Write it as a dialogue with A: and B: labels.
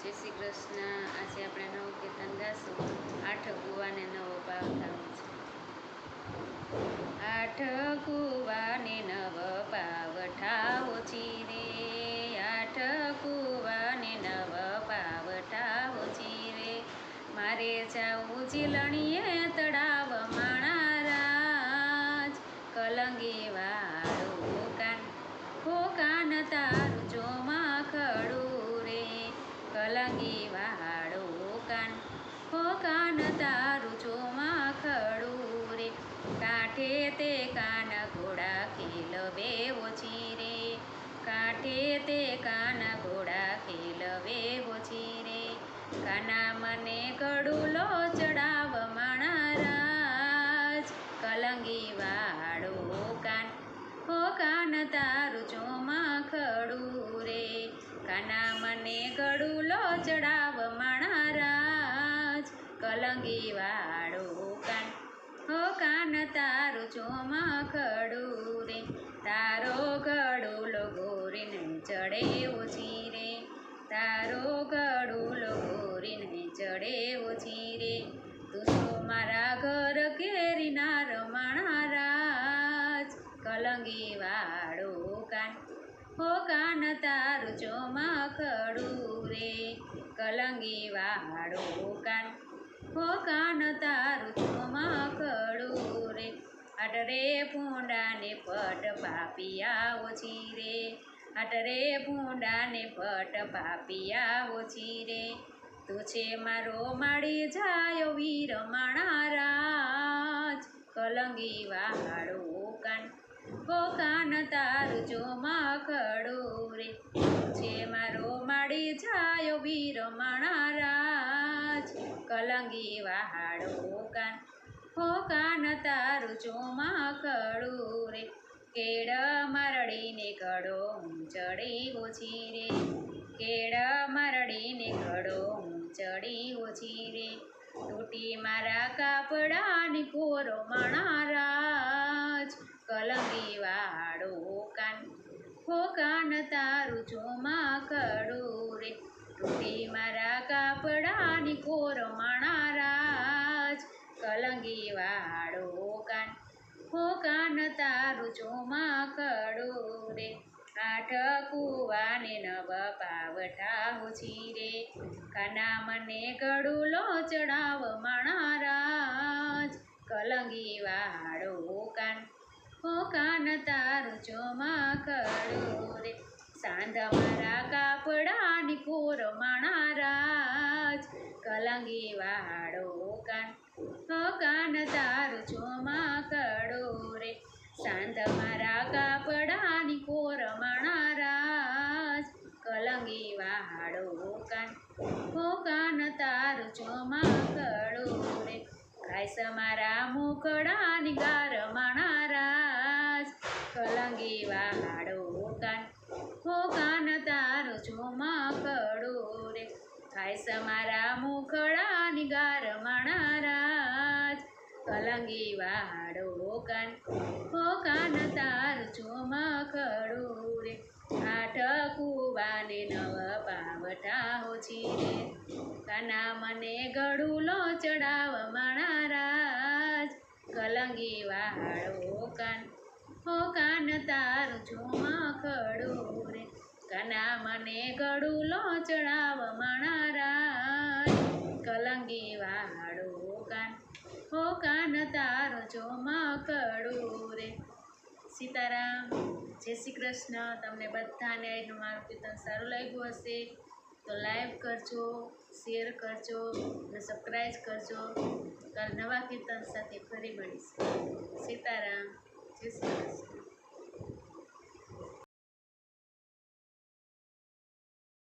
A: જય શ્રી કૃષ્ણ। આજે આપણે નવું કીર્તન ગાશું। આઠ કુવાને નવો પાવ થાવ છે। આઠ કુવાને નવ પાવ ઠાવો ચીરે, આઠ કુવાને નવ પાવ ઠાવો ચીરે। મારે જાવું ઝીલણીએ તળાવ માણા રાજ, કલંગી વાળું કાન હો કાન તારું ચોમા ખડું રે, કલંગી વાળું કાન હો કાન તારું ચોમા ખડું રે। કાંઠે તે કાન ઘોડા ખેલવે ઓછી રે, કાંઠે તે કાન ઘોડા ખેલવે ઓછી રે। કાના મને ગડુલો ચડાવ માણા રાજ, કલંગી વાળું કાન હો કાન તારું ચોમા ખડું રે। કાના મને ગડુલો ચડાવ માણા રાજ, કલંગી વાળું કાન હો કાન તારું ચોમા ખડું રે। તારો ગડુલો ગોરીને ચડે ઓછી રે, તારો ગડુલો ગોરીને ચડે ઓછી રે। તું તો મારા ઘર કેરીના રમાણા રાજ, કલંગી વાળું કાન હો કાન તારું ચોમા ખડું રે, કલંગી વાળું કાન હો કાન તારું ચોમા ખડું રે। આટ રે ભૂંડાને પટ પાપિયા ઓછી રે, આટ રે ભૂંડાને પટ પાપિયા ઓછી રે। તું છે મારો માડી જાય વીર માણા રાજ, કલંગી વાળું કાન હો કાન તારું ચોમા ખડું રે। તું છે મારો માડી જાય વીર માણા રાજ, કલંગી વાળું કાન હો કાન તારું ચોમા ખડું રે। કેળ મારડીને ઘડો ચડી ઓછી રે, કેળ મારડીને ઘડો ચડી ઓછી રે। તૂટી મારા કાપડાની કોરો માણા રાજ, કલંગી વાળું કાન હો કાન તારું ચોમા ખડું રે। તૂટી મારા કાપડાની કોરો માણા રાજ, કલંગી વાળું કાન હો કાન તારું ચોમા ખડું રે। આઠ કુવાને નવ પાવ ઠાવો ચીરે, કાના મને ગડુલો ચડાવ માણા રાજ, કલંગી વાળું કાન હો કાન તારું ચોમા ખડું રે। સાંધ મારા કાપડાની કોર માણા રાજ, કલંગી વાળું કાન હો કાન તારું ચોમા ખડું રે। સાંધ મારા કાપડાની કોર માણા રાજ, કલંગી વાળું કાન હો કાન તારું ચોમા ખડું રે। ખાઈસ મારા મુખડાની ગાર માણા રાજ, કલંગી વાળું કાન હો કાન તારું ચોમા ખડું રે। ખાઈસ મારા મુખડાની ગાર માણા રાજ, કલંગી વાળું કાન હો કાન તારું ચોમા ખડું રે। આઠ કુવાને નવ પાવ ઠાવો ચીરે, કાના મને ગડુલો ચડાવ માણા રાજ, કલંગી વાળું કાન હો કાન તારું ચોમા ખડું રે। કાના મને ગડુલો ચડાવ માણા રાજ, કલંગી વાળું કાન હો કાન તારું ચોમા ખડું રે। સીતારામ, જય શ્રી કૃષ્ણ। તમને બધાને આજનું મારું કીર્તન સારું લાગ્યું હશે તો લાઈક કરજો, શેર કરજો અને સબસ્ક્રાઈબ કરજો। કાલ નવા કીર્તન સાથે ફરી મળીશું। સીતારામ, જય શ્રી કૃષ્ણ।